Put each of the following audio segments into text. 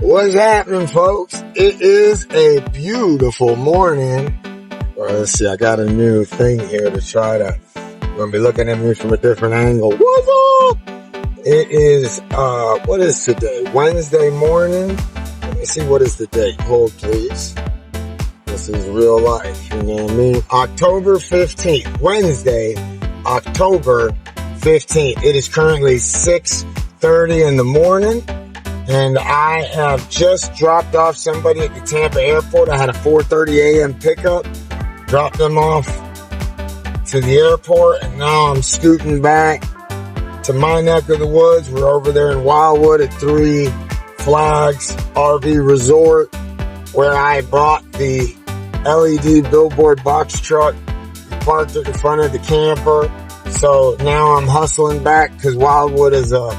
What's happening, folks? It is a beautiful morning. Let's see, I got a new thing here to try to, you're going to be looking at me from a different angle. What's up? It is, what is today? Wednesday morning. Let me see, what is the date? Hold, please. This is real life, you know what I mean? October 15th, Wednesday, October 15th. It is currently 6:30 in the morning. And I have just dropped off somebody at the Tampa airport. I had a 4:30 a.m. pickup, dropped them off to the airport, and now I'm scooting back to my neck of the woods. We're over there in Wildwood at Three Flags RV Resort, where I brought the LED Billboard box truck, parked at the front of the camper. So now I'm hustling back because Wildwood is a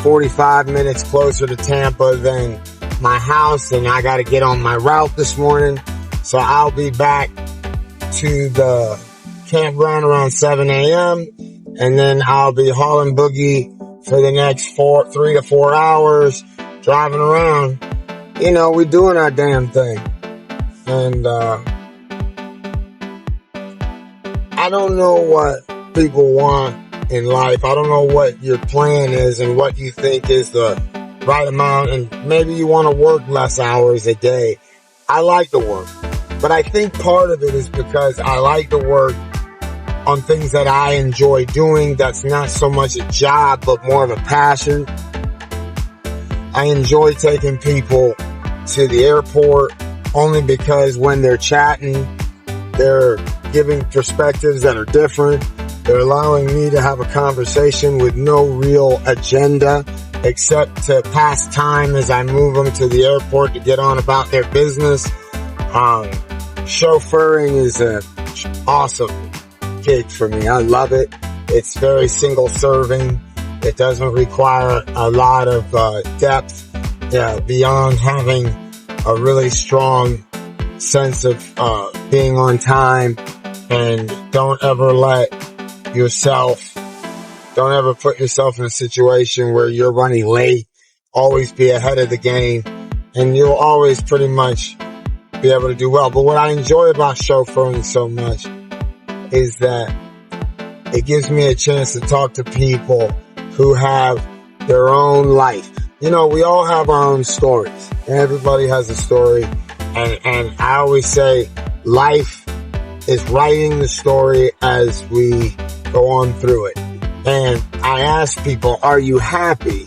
45 minutes closer to Tampa than my house, and I got to get on my route this morning. So I'll be back to the campground around 7 a.m. and then I'll be hauling boogie for the next 3 to 4 hours, driving around. You know, we're doing our damn thing. And I don't know what people want in life. I don't know what your plan is and what you think is the right amount, and maybe you want to work less hours a day. I like to work, but I think part of it is because I like to work on things that I enjoy doing. That's not so much a job, but more of a passion. I enjoy taking people to the airport only because when they're chatting, they're giving perspectives that are different. They're allowing me to have a conversation with no real agenda except to pass time as I move them to the airport to get on about their business. Chauffeuring is an awesome gig for me. I love it. It's very single serving. It doesn't require a lot of depth beyond having a really strong sense of being on time, and don't ever put yourself in a situation where you're running late. Always be ahead of the game, and you'll always pretty much be able to do well. But what I enjoy about chauffeuring so much is that it gives me a chance to talk to people who have their own life. You know, we all have our own stories. Everybody has a story. And I always say life is writing the story as we go on through it. And I ask people, are you happy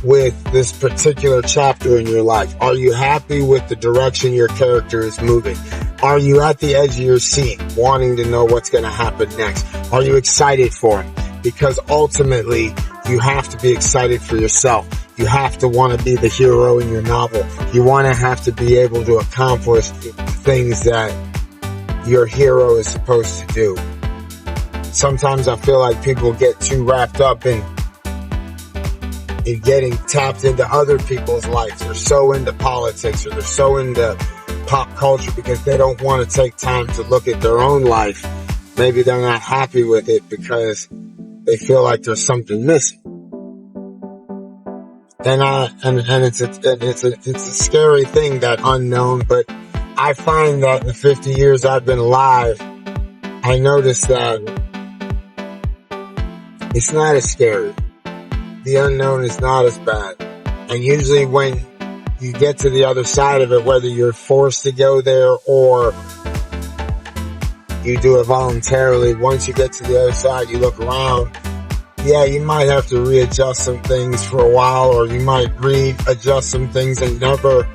with this particular chapter in your life? Are you happy with the direction your character is moving? Are you at the edge of your seat wanting to know what's going to happen next? Are you excited for it? Because ultimately, you have to be excited for yourself. You have to want to be the hero in your novel. You want to have to be able to accomplish things that your hero is supposed to do. Sometimes I feel like people get too wrapped up in getting tapped into other people's lives. They're so into politics, or they're so into pop culture because they don't want to take time to look at their own life. Maybe they're not happy with it because they feel like there's something missing. And it's a scary thing, that unknown, but I find that in the 50 years I've been alive, I noticed that it's not as scary. The unknown is not as bad. And usually when you get to the other side of it, whether you're forced to go there or you do it voluntarily, once you get to the other side, you look around. Yeah, you might have to readjust some things for a while, or you might readjust some things and never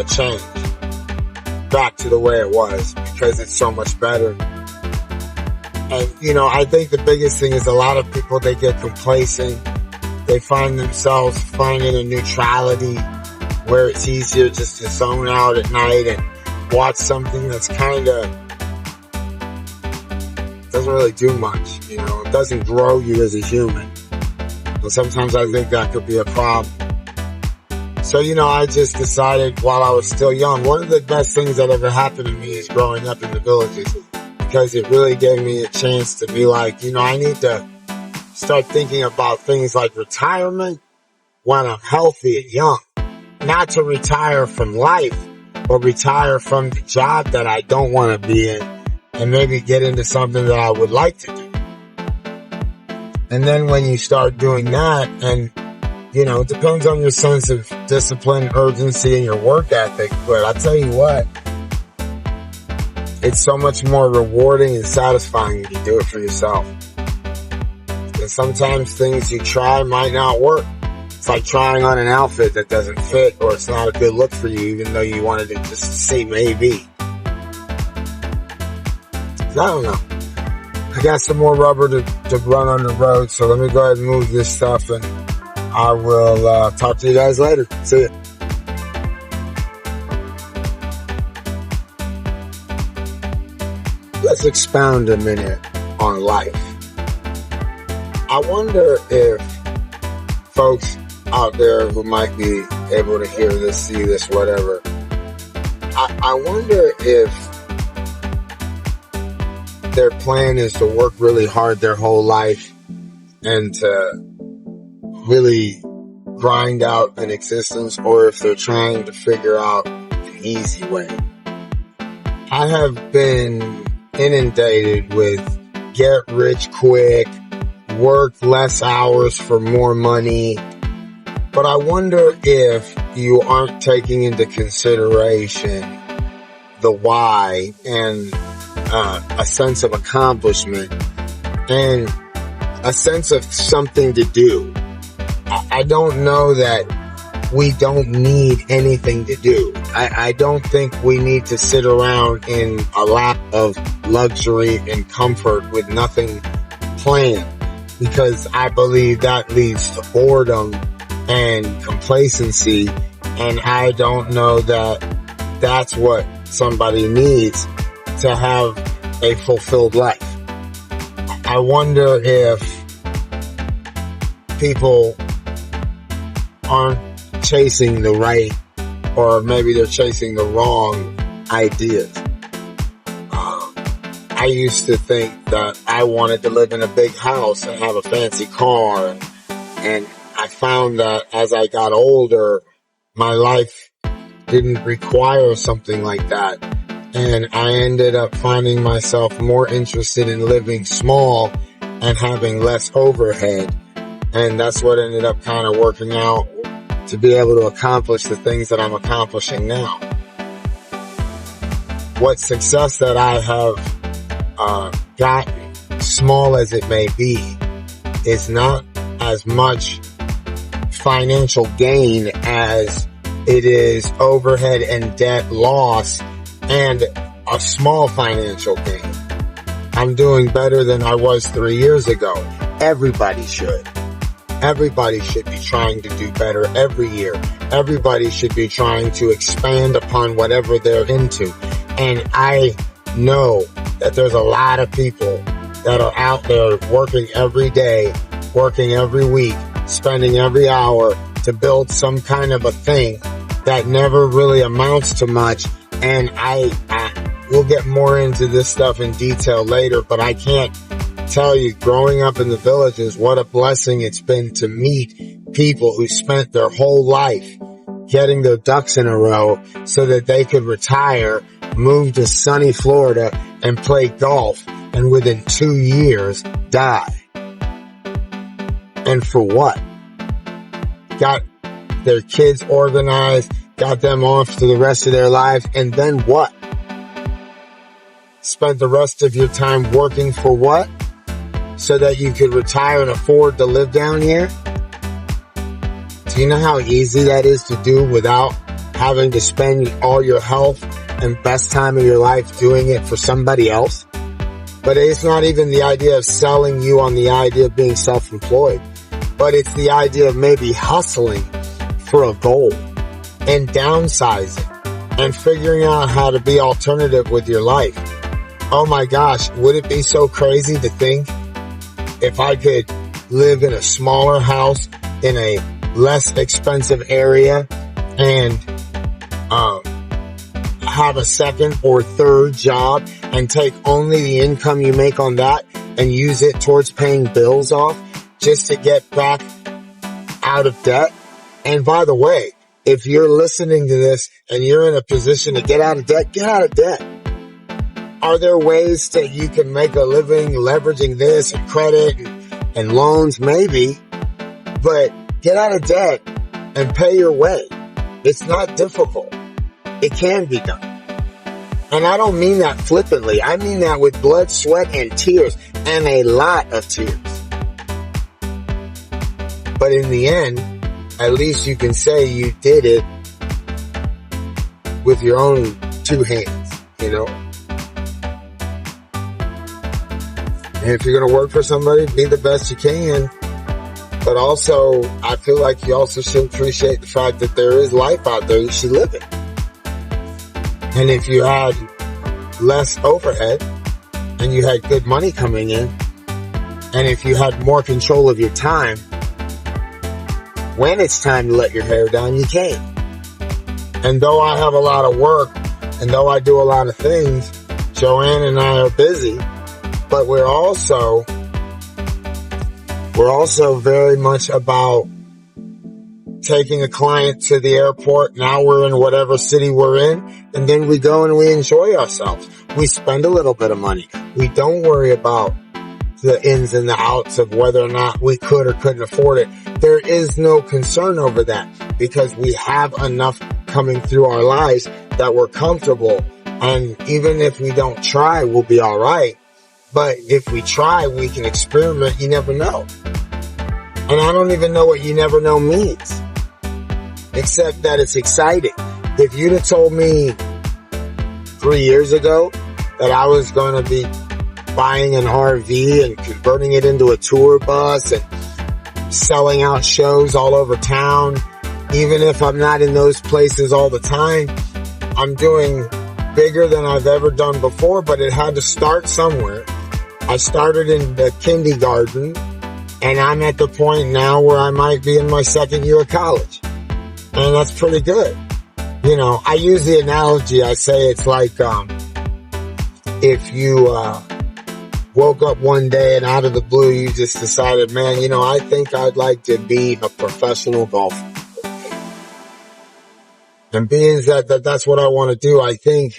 change back to the way it was because it's so much better. And, you know, I think the biggest thing is a lot of people, they get complacent. They find themselves finding a neutrality where it's easier just to zone out at night and watch something that's kind of doesn't really do much, you know, it doesn't grow you as a human. And sometimes I think that could be a problem. So, you know, I just decided while I was still young, one of the best things that ever happened to me is growing up in the villages, because it really gave me a chance to be like, you know, I need to start thinking about things like retirement when I'm healthy and young. not to retire from life, but retire from the job that I don't want to be in and maybe get into something that I would like to do. And then when you start doing that, and it depends on your sense of discipline, urgency, and your work ethic, but I'll tell you what, it's so much more rewarding and satisfying when you do it for yourself. And sometimes things you try might not work. It's like trying on an outfit that doesn't fit, or it's not a good look for you, even though you wanted to just see maybe. I don't know. I got some more rubber to run on the road, so let me go ahead and move this stuff, and I will talk to you guys later. See ya. Let's expound a minute on life. I wonder if folks out there who might be able to hear this, see this, whatever, I wonder if their plan is to work really hard their whole life and to really grind out an existence, or if they're trying to figure out an easy way. I have been inundated with get rich quick, work less hours for more money, but I wonder if you aren't taking into consideration the why and a sense of accomplishment and a sense of something to do. I don't know that we don't need anything to do. I don't think we need to sit around in a lap of luxury and comfort with nothing planned, because I believe that leads to boredom and complacency, and I don't know that that's what somebody needs to have a fulfilled life. I wonder if people aren't chasing the right, or maybe they're chasing the wrong ideas. I used to think that I wanted to live in a big house and have a fancy car, and I found that as I got older, my life didn't require something like that. And I ended up finding myself more interested in living small and having less overhead. And that's what ended up kind of working out to be able to accomplish the things that I'm accomplishing now. What success that I have gotten, small as it may be, is not as much financial gain as it is overhead and debt loss and a small financial gain. I'm doing better than I was 3 years ago. Everybody should. Everybody should be trying to do better every year. Everybody should be trying to expand upon whatever they're into. And I know that there's a lot of people that are out there working every day, working every week, spending every hour to build some kind of a thing that never really amounts to much. And we'll get more into this stuff in detail later, but I can't tell you, growing up in the villages, what a blessing it's been to meet people who spent their whole life getting their ducks in a row so that they could retire, move to sunny Florida, and play golf, and within 2 years, die. And for what? Got their kids organized, got them off to the rest of their lives, and then what? Spent the rest of your time working for what? So that you could retire and afford to live down here? Do you know how easy that is to do without having to spend all your health and best time of your life doing it for somebody else? But it's not even the idea of selling you on the idea of being self-employed, but it's the idea of maybe hustling for a goal and downsizing and figuring out how to be alternative with your life. Oh my gosh, would it be so crazy to think if I could live in a smaller house in a less expensive area and have a second or third job and take only the income you make on that and use it towards paying bills off just to get back out of debt? And by the way, if you're listening to this and you're in a position to get out of debt, get out of debt. Are there ways that you can make a living leveraging this and credit and loans? Maybe, but get out of debt and pay your way. It's not difficult. It can be done. And I don't mean that flippantly. I mean that with blood, sweat, and tears, and a lot of tears. But in the end, at least you can say you did it with your own two hands, you know? And if you're going to work for somebody, be the best you can. But also, I feel like you also should appreciate the fact that there is life out there. You should live it. And if you had less overhead and you had good money coming in, and if you had more control of your time, when it's time to let your hair down, you can. And though I have a lot of work, and though I do a lot of things, Joanne and I are busy, but we're also very much about taking a client to the airport. Now we're in whatever city we're in, and then we go and we enjoy ourselves. We spend a little bit of money. We don't worry about the ins and the outs of whether or not we could or couldn't afford it. There is no concern over that because we have enough coming through our lives that we're comfortable. And even if we don't try, we'll be all right. But if we try, we can experiment. You never know. And I don't even know what you never know means, except that it's exciting. If you'd have told me 3 years ago that I was going to be buying an RV and converting it into a tour bus and selling out shows all over town, even if I'm not in those places all the time, I'm doing bigger than I've ever done before, but it had to start somewhere. I started in the kindergarten, and I'm at the point now where I might be in my second year of college. And that's pretty good. You know, I use the analogy, I say it's like, if you, woke up one day and out of the blue, you just decided, man, you know, I think I'd like to be a professional golfer. And being that that's what I want to do, I think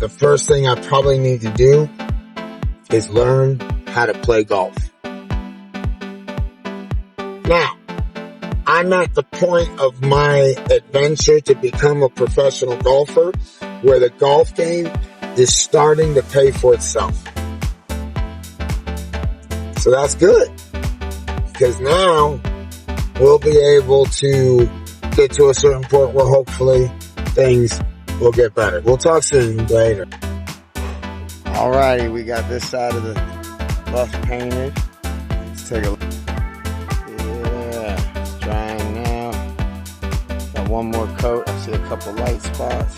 the first thing I probably need to do is learn how to play golf. Now, I'm at the point of my adventure to become a professional golfer where the golf game is starting to pay for itself. So that's good, because now we'll be able to get to a certain point where hopefully things will get better. We'll talk soon later. Alrighty, we got this side of the bus painted. Let's take a look. Yeah, it's drying now. Got one more coat. I see a couple light spots.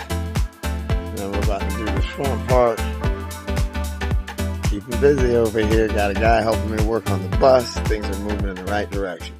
And then we're about to do this front part. Keeping busy over here. Got a guy helping me work on the bus. Things are moving in the right direction.